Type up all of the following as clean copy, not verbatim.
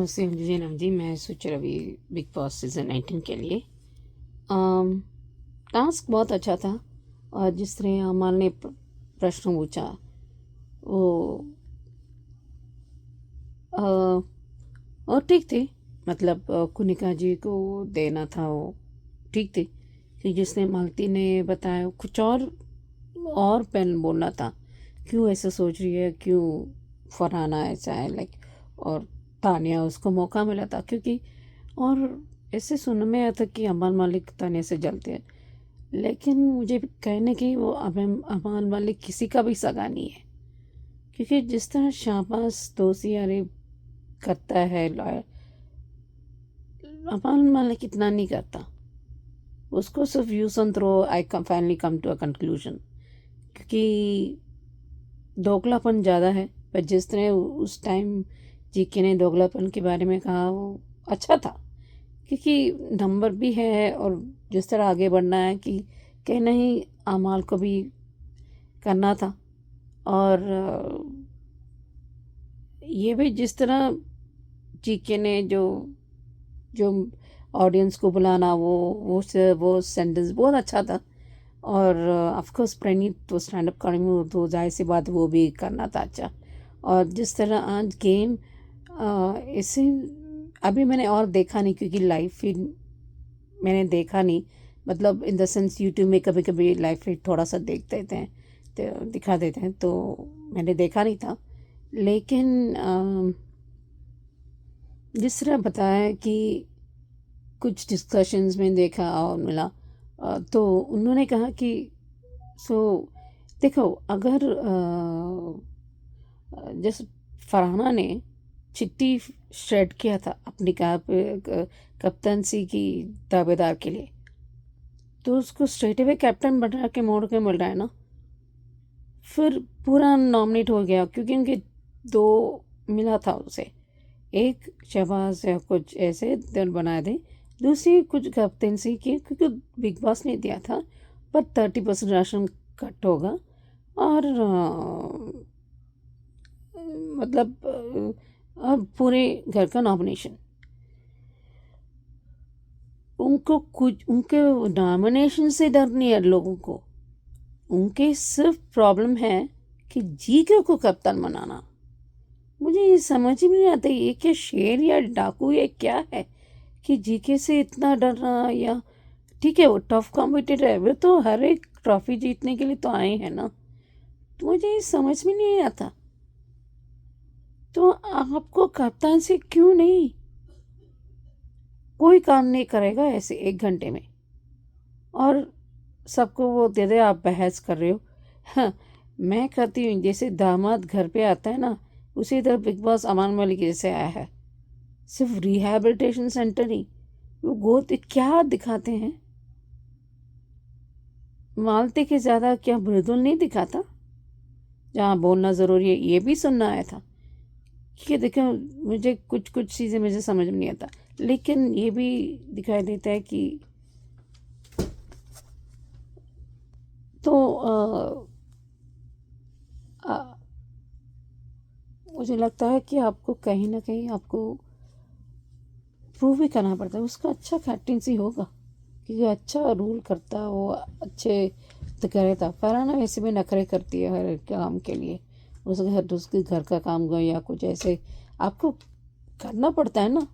नमस्ते अंजू जी, नाम जी। मैं सोच रही बिग बॉस सीज़न 19 के लिए टास्क बहुत अच्छा था। और जिस तरह अमन ने प्रश्न पूछा वो अ, और ठीक थे। मतलब कुनिका जी को देना था वो ठीक थे, कि जिसने मालती ने बताया कुछ और पेन बोलना था। क्यों ऐसा सोच रही है, क्यों फरहाना ऐसा है लाइक। और तानिया उसको मौका मिला था क्योंकि और ऐसे सुनने में आया था कि अमान मालिक तानिया से जलते हैं, लेकिन मुझे कहने की वो अमान मालिक किसी का भी सगा नहीं है। क्योंकि जिस तरह शाहबाज दोषी करता है लॉयर, अमान मालिक इतना नहीं करता। उसको सिर्फ use and throw. I finally come to a conclusion, क्योंकि दोगलापन ज़्यादा है। पर जिस तरह उस टाइम जीके ने दोगलापन के बारे में कहा वो अच्छा था, क्योंकि नंबर भी है और जिस तरह आगे बढ़ना है कि कहना ही अमाल को भी करना था। और ये भी जिस तरह जीके ने जो जो ऑडियंस को बुलाना वो सेंटेंस बहुत अच्छा था। और ऑफ कोर्स प्रणीत तो स्टैंड अप कॉमेडी तो जाहिर सी बात वो भी करना था अच्छा। और जिस तरह आज गेम इसे अभी मैंने और देखा नहीं, क्योंकि लाइव फीड मैंने देखा नहीं। मतलब इन द सेंस यूट्यूब में कभी कभी लाइव फीड थोड़ा सा देख देते हैं तो दिखा देते हैं, तो मैंने देखा नहीं था। लेकिन जिस तरह बताया कि कुछ डिस्कशंस में देखा और मिला, तो उन्होंने कहा कि सो देखो, अगर जैसे फरहाना ने चिट्ठी श्रेड किया था अपनी कप्तानसी की दावेदार के लिए, तो उसको स्ट्रेट अवे कैप्टन बना के मोड़ के मिल रहा है ना। फिर पूरा नॉमिनेट हो गया क्योंकि उनके दो मिला था उसे। एक शहबाज या कुछ ऐसे दिन बनाए थे, दूसरी कुछ कप्तानसी की, क्योंकि बिग बॉस ने दिया था पर 30% राशन कट होगा। और मतलब अब पूरे घर का नॉमिनेशन उनको कुछ उनके नॉमिनेशन से डर नहीं है लोगों को। उनके सिर्फ प्रॉब्लम है कि जीके को कप्तान बनाना। मुझे ये समझ ही नहीं आता ये क्या शेर या डाकू या क्या है कि जीके से इतना डरना। या ठीक है वो टफ कॉम्पिटिटर है, वो तो हर एक ट्रॉफी जीतने के लिए तो आए हैं ना। तो मुझे ये समझ में नहीं आता, तो आपको कप्तान से क्यों नहीं, कोई काम नहीं करेगा ऐसे 1 घंटे में और सबको वो दे दे आप बहस कर रहे हो। हाँ, मैं कहती हूँ जैसे दामाद घर पे आता है ना, उसी तरह बिग बॉस अमान मलिक जैसे आया है। सिर्फ रिहैबिलिटेशन सेंटर नहीं, वो गोद क्या दिखाते हैं। मालती के ज़्यादा क्या मृदुल नहीं दिखाता, जहाँ बोलना ज़रूरी है ये भी सुनना आया था। कि देखो, मुझे कुछ कुछ चीज़ें मुझे समझ में नहीं आता, लेकिन ये भी दिखाई देता है कि तो मुझे लगता है कि आपको कहीं ना कहीं आपको प्रूव भी करना पड़ता है उसका अच्छा कैप्टेंसी होगा, क्योंकि अच्छा रूल करता वो अच्छे तो करे था। फरहाना वैसे भी नखरे करती है हर काम के लिए, उसके घर का काम गो या कुछ ऐसे आपको करना पड़ता है ना।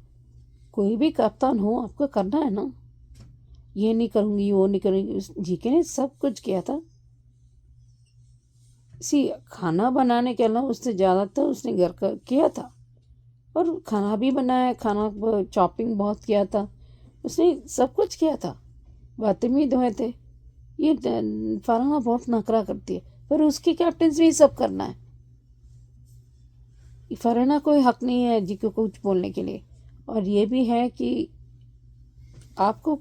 कोई भी कप्तान हो आपको करना है ना। ये नहीं करूँगी वो नहीं करूँगी, उस जीके ने सब कुछ किया था। खाना बनाने के अलावा उससे ज़्यादा तो उसने घर का किया था। और खाना भी बनाया, खाना चॉपिंग बहुत किया था, उसने सब कुछ किया था। बातें भी धोए थे। ये फरहाना बहुत नखरा करती है, पर उसकी कैप्टन में ही सब करना है। फरहाना कोई हक नहीं है जी को कुछ बोलने के लिए। और ये भी है कि आपको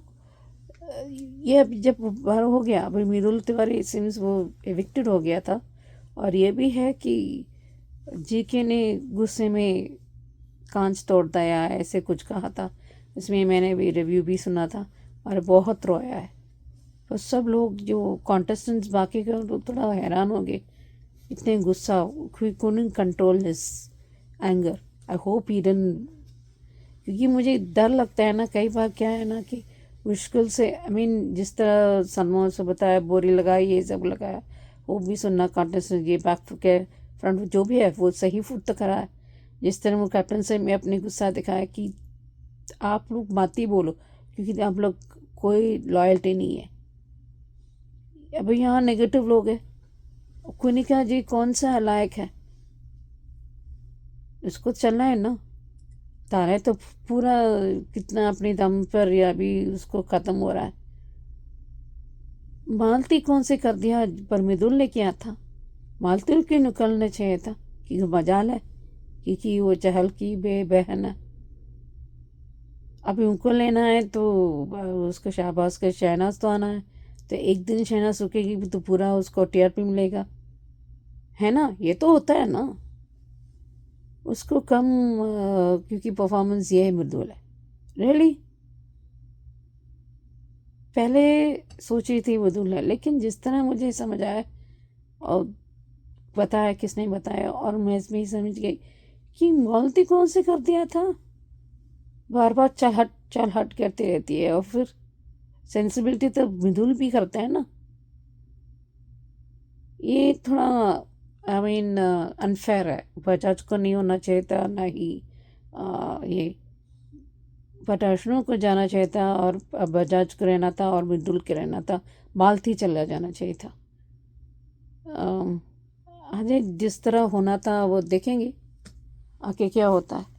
ये अब जब बार हो गया, अभी मृदुल तिवारी सिम्स वो एविक्टेड हो गया था। और ये भी है कि जीके ने गुस्से में कांच तोड़ दिया ऐसे कुछ कहा था, इसमें मैंने भी रिव्यू भी सुना था और बहुत रोया है। तो सब लोग जो कॉन्टेस्टेंट्स बाकी के लोग थोड़ा हैरान हो गए, इतने गुस्सा, couldn't control his anger. I hope he didn't क्योंकि मुझे डर लगता है ना, कई बार क्या है ना कि मुश्किल से जिस तरह सलमान से बताया, बोरी लगाई, ये सब लगाया, वो भी सुनना काटने से ये बैक के फ्रंट जो भी है वो सही फुट तो करा है। जिस तरह वो कैप्टन से मैं अपनी गुस्सा दिखाया कि आप लोग मत ही बोलो, क्योंकि आप लोग कोई लॉयल्टी नहीं है। अभी यहाँ नेगेटिव लोग हैं। कुनिका जी कौन सा लायक है, इसको चलना है ना। तारे तो पूरा कितना अपनी दम पर या भी उसको ख़त्म हो रहा है। मालती कौन से कर दिया, पर मृदुल ने किया था। मालती क्यों निकलना चाहिए था, कि मजाल है क्योंकि वो चहल की बहन है। अभी उनको लेना है तो उसको शाहबाज का शहनाज तो आना है, तो एक दिन शहनाज रुकेगी भी तो पूरा उसको टीआरपी मिलेगा, है ना। ये तो होता है ना। उसको कम क्योंकि परफॉर्मेंस ये है, मृदुल है। रियली पहले सोची थी मृदुल है, लेकिन जिस तरह मुझे समझ आया और बताया किसने बताया, और मैं इसमें ही समझ गई कि गलती कौन से कर दिया था। बार बार चल हट करती रहती है, और फिर सेंसिबिलिटी तो मृदुल भी करता है ना। ये थोड़ा अनफेयर है। बजाज को नहीं होना चाहिए था, ना ही ये पटाशनों को जाना चाहिए था, और बजाज को रहना था, और मृदुल के रहना था। मालती चला जाना चाहिए था। अजय जिस तरह होना था वो देखेंगे आगे क्या होता है।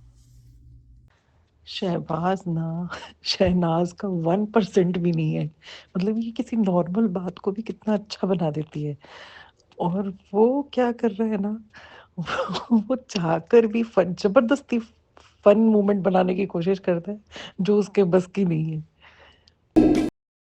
शहबाज ना शहनाज का 1% भी नहीं है। मतलब ये किसी नॉर्मल बात को भी कितना अच्छा बना देती है। और वो क्या कर रहा है ना, वो चाहकर भी फन जबरदस्ती फन मोमेंट बनाने की कोशिश करता है जो उसके बस की नहीं है।